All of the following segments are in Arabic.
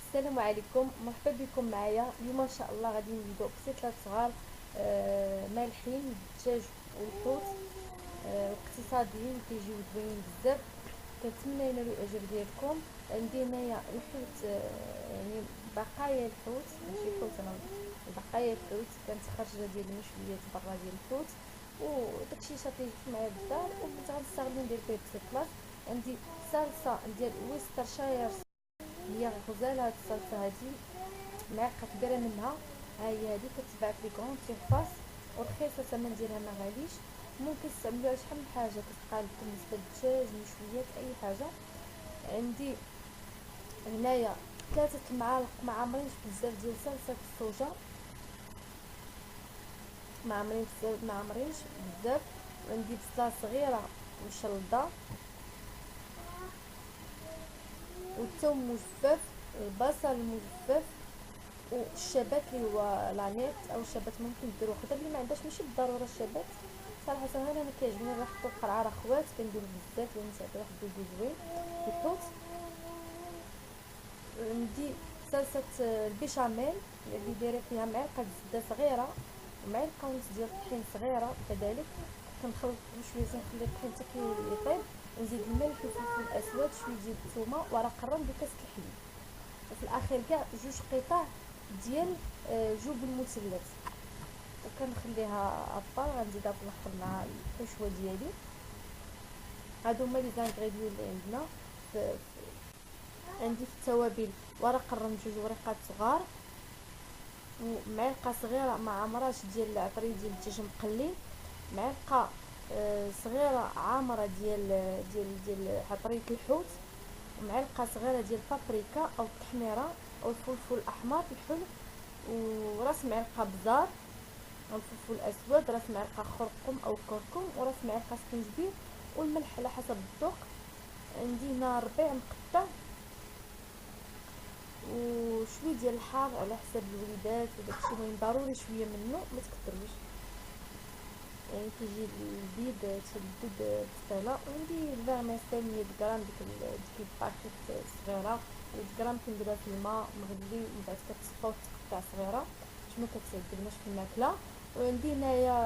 السلام عليكم، مرحبا بكم معايا. اليوم ان شاء الله غادي نبداو بسيطلات صغار مالحين بالدجاج والحوت، واقتصاديين كيجيو زوينين بزاف. كنتمنى ينالوا الاعجاب ديالكم. عندي هنايا الحوت، يعني بقايا الحوت، ماشي حوت، انا بقايا الحوت كانت خارجه ديال المشويات برا ديال الحوت، وداكشي شاطي معايا بالدار وبغيت غنستغل ندير فيه بسيطلات. عندي صلصه ديال ويسترشاير، هي غزاله هاد الصلصه هادي، معلقه كبيره منها. ها هي هادي كتباع في كغون سيرفاس ورخيصه، الثمن ديالها ما غاليش. ممكن تستعملوها شحال من حاجه كتقال بالنسبه للدجاج، مشويات، اي حاجه. عندي هنايا 3 المعالق ما عامرينش بزاف ديال صلصه الصوجا، ما عامرينش بزاف. عندي بصله صغيره مشلضه، والثوم مجفف، البصل مجفف، والشبت اللي هو لانيت او الشبت ممكن ديروا خضر اللي ما عندهاش، ماشي بالضروره الشبت. صراحه انا كيعجبني نحطو القرعه خوات، كنديرو بزاف لان تعطي واحد الذوق زوين. الحوت عندي صلصه البيشاميل اللي دايره فيها معلقه زبده صغيره ومعلقه ونص ديال الطحين صغيره كذلك. كنخلط بشويه، نخلي الطحين حتى كيطيب، نزيد الملح والفلفل الاسود، شويه ديال الثومه، ورق الرند، وكاس الحليب. وفي الاخير كاع 2 قطع ديال جوج المثلث، وكنخليها ابار. غنزيدها في الاخر مع الحشوه ديالي. هادو هما لي زانغريديون اللي عندنا. عندي في التوابل ورق الرنج 2 ورقات صغار، ومعلقه صغيره ما عمراش ديال العطري ديال الدجاج مقلي، معلقه صغيره عامره ديال عطريه الحوت، ومعلقه صغيره ديال بابريكا او التحميره او الفلفل الاحمر الحلو، وراس معلقه بزار او الفلفل الاسود، راس معلقه خرقوم او كركم، وراس معلقه سكنجبير، والملح على حسب الذوق. عندي هنا ربيع مقطع، وشويه ديال الحار على حسب الوليدات وداكشي، المهم ضروري شويه منه ما تكثروش، يعني كيجي البيض تشدد بسطيله. وعندي الفيرميسيل 100 غرام، ديك الباكيت صغيره، 100 غرام كنديرها في الماء مغلي، ومن بعد كتصفى وتقطع صغيره باش ما كتعذبناش في الماكله. وعندي هنايا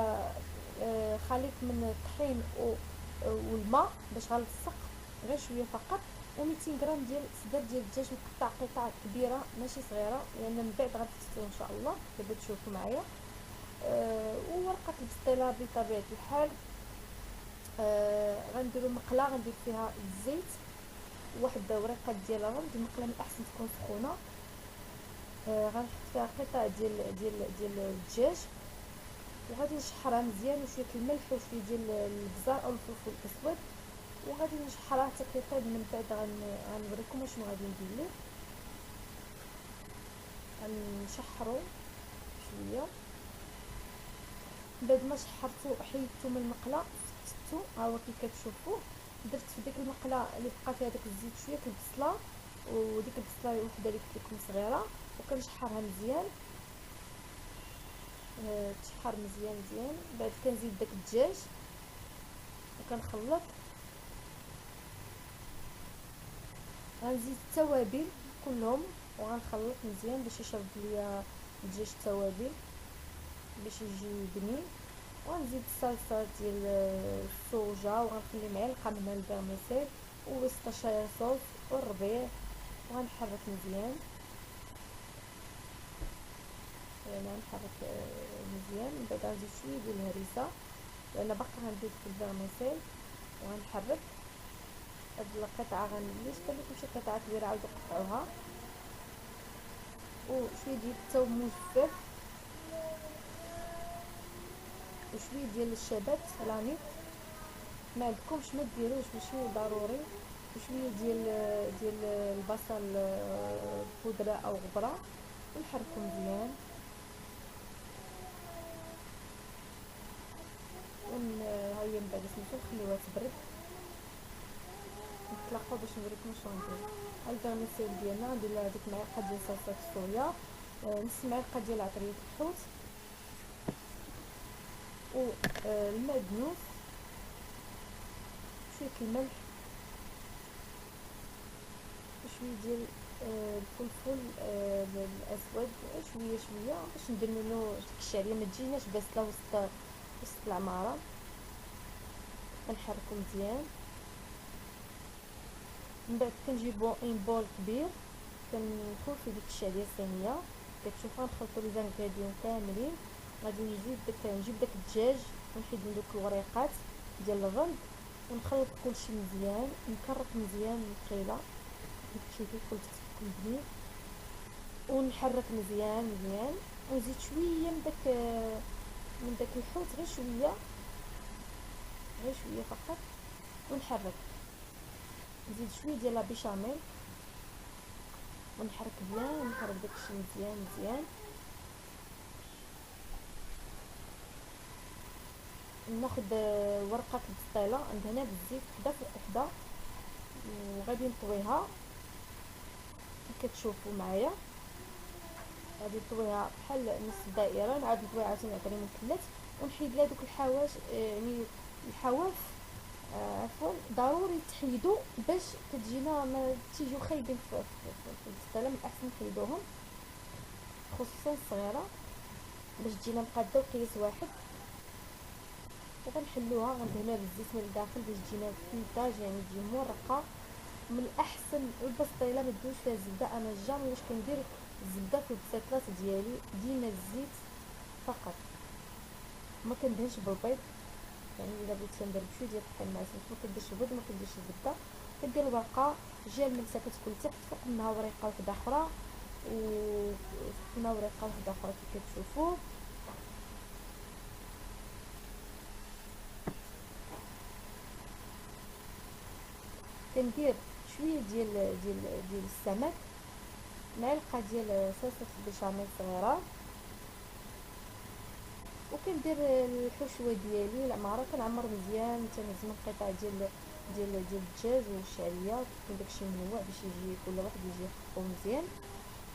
خليط من الطحين والماء باش غنلصق غير شويه فقط، و200 غرام ديال صدر ديال الدجاج مقطع قطع كبيره ماشي صغيره، لان من بعد غتستوي ان شاء الله دابا تشوفوا معايا. وورقه البسطيله بطبيعه الحال. غنديروا مقله، غندير فيها الزيت، واحد ورقه ديال الرز. المقله من الاحسن تكون سخونه. غنحط فيها قطع ديال الدجاج، وغادي نشحرها مزيان، وشويه الملح وشويه ديال البزار او الفلفل الاسود، وغادي نشحرها حتى كيطيب. من بعد غنوريكم شنو غادي ندير ليه. غنشحرو شويه، بعد ما شحرتو حيدتو من المقله، فتتو ها هو كي كتشوفوا. درت في ديك المقله اللي بقى فيها داك الزيت شويه البصله، وديك البصله وحده اللي قلت لكم صغيره، وكنشحرها مزيان. تشحر مزيان مزيان. بعد كنزيد داك الدجاج وكنخلط. غنزيد التوابل كلهم وغنخلط مزيان باش يشرب ليا الدجاج التوابل باش يجي بنين. وغنزيد الصلصه ديال الصوجا، وغنخلي معلقه من الفيرميسيل ووسطشاير صوص والربيع، وغنحرك مزيان. يعني غنحرك مزيان. من بعد غنزيد شويه ديال الهريسه لان باقا غنزيد في الفيرميسيل، وغنحرك هاد القطعه. غنليش كنلكم شي قطعه كبيره عاودو قطعوها، وشويه ديال الثوم مجفف، وشويه ديال الشبت لاني ما عندكمش ما ديروش، ماشي ضروري. وشويه ديال البصل بودره او غبره، ونحركو مزيان. ها هي من بعد سميتو نخليوها تبرد، نتلاقاو باش نوريكم شنو ندير. ها الفيرميسيل ديالنا ندير لها ديك معلقه ديال صلصه الصويا، نص معلقه ديال عطريه الحوت، والمعدنوس، شويه الملح، وشويه ديال الفلفل الاسود شويه شويه باش نديرو ديك الشعريه ما تجيناش باسله وسط العماره. كنحركو مزيان. من بعد كنجيبو ان بول كبير، كنخوي فيه ديك الشعريه الصينيه كتشوفها، نخلطو لي زانغريديون كاملين. غادي نجيب داك الدجاج ونحيد من دوك الوريقات ديال الرند، ونخلط كلشي مزيان، نكرك مزيان القيله تشوفي كل بنين، ونحرك مزيان مزيان، ونزيد شويه من داك الحوت، غير شويه فقط، ونحرك. نزيد شويه ديال لا بيشاميل ونحرك بيان، نحرك داكشي مزيان مزيان. ناخد ورقه البسطيله ندهنها بالزيت وحده فوق وحده، وغادي نطويها كتشوفوا معايا. غادي نطويها بحال نص دائره، نعاود نطويها عاوتاني عطري من الثلاث، ونحيد لها دوك الحواش يعني الحواف عفوا ضروري تحيدوا باش كتجينا ما تيجيو خايبين في البسطيله. من الاحسن نحيدوهم خصوصا الصغيره باش تجينا مقاده وقياس واحد. وغنحلوها غندهنوها بالزيت من الداخل باش تجينا فينتاج، يعني تجي مرقه. من الاحسن البسطيله ما ديروش فيها الزبده. انا جامي واش كندير الزبده في البسيطلات ديالي، ديما الزيت فقط، ما كندهنش بالبيض. يعني الا بغيت ندير بشويه ديال الطحين مع الزيت ما كنديرش البيض، ما كنديرش الزبده. كدير الورقه جهه الملسه كتكون تحت، فوق منها ورقه وحده اخرى، وفوق منها ورقه وحده اخرى كي كتشوفوا. كندير شويه ديال السمك، معلقه ديال صلصه البيشاميل صغيره، وكندير الحشوه ديالي العماره كنعمر مزيان، تنهز من قطع ديال الدجاج والشعريه، كيكون داكشي منوع باش يجي كل واحد يجي يحطو مزيان.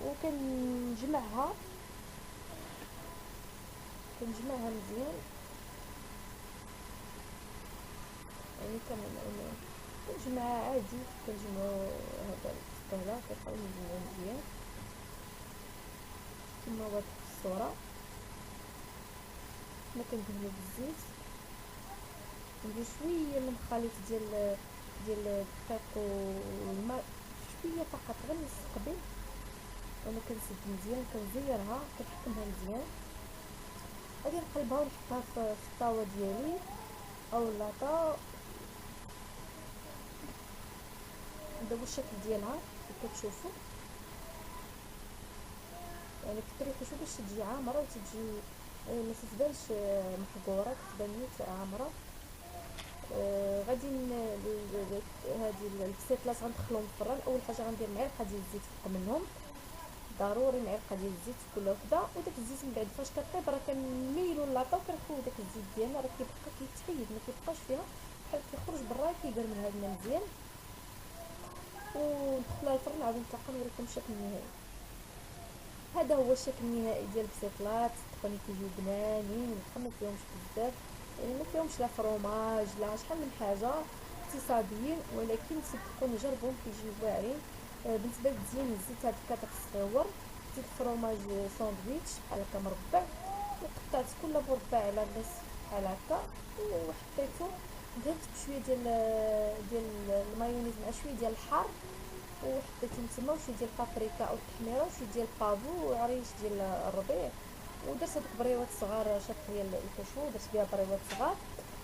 وكنجمعها مزيان، يعني كنجمعها عادي، كنجمعو هذا السطيله كنحاول نجمعو مزيان كما واضح في الصوره. حنا كندهنو بالزيت، ندير شويه من الخليط ديال الدقيق والماء، شويه فقط غير نص قبيل. وانا كنسد مزيان كنزيرها كنحكمها مزيان. غادي نقلبها ونحطها في الطاوه ديالي او لاطا. هذا هو الشكل ديالها كي كتشوفوا، يعني كتريحوا شو باش تجي عامره وتجي ما تتبانش محقوره، كتبان نيت عامره. غادي هذه البسيطلات غندخلهم في الفران. اول حاجه غندير معلقه ديال الزيت فوق منهم، ضروري معلقه ديال الزيت في كل وحده. وداك الزيت من بعد فاش كطيب راه كنميلو اللاطا وكنخويو داك الزيت ديالنا، راه كيبقى كيتحيد ما كيبقاش فيها بحال كيخرج برا، كيقرمل هادنا مزيان. وندخلها الفرن عاد نتلاقاو نوريكم الشكل النهائي. هذا هو الشكل النهائي ديال البسيطلات. صدقوني كيجيو بنانين، ما فيهمش بزاف، يعني ما فيهمش لا فروماج لا شحال من حاجه، اقتصاديين ولكن صدقوني جربوهم كيجيو واعرين. بالنسبه للتزيين الزيت هاد الكادر الصغيور، زيت الفرomاج ساندويتش بحال هكا مربع، وقطعت كل مربع على النصف بحال هكا، وحطيته درت بشويه ديال المايونيز مع شويه ديال الحار، وحطيت تما وشويه ديال البابريكا او التحميره وشويه ديال البافو وعريش ديال الربيع، ودرت هذوك بريوات صغار شاف ديال الكشو درت بها بريوات صغار.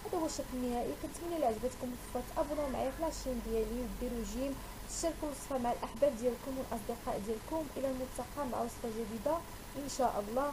هذا هو الشكل النهائي. كنتمنى الا عجبتكم الوصفه تابوناو معايا في لاشين ديالي وديروا جيم، تشاركوا الوصفه مع الاحباب ديالكم والاصدقاء ديالكم. الى الملتقى مع وصفه جديده ان شاء الله.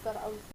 السكر او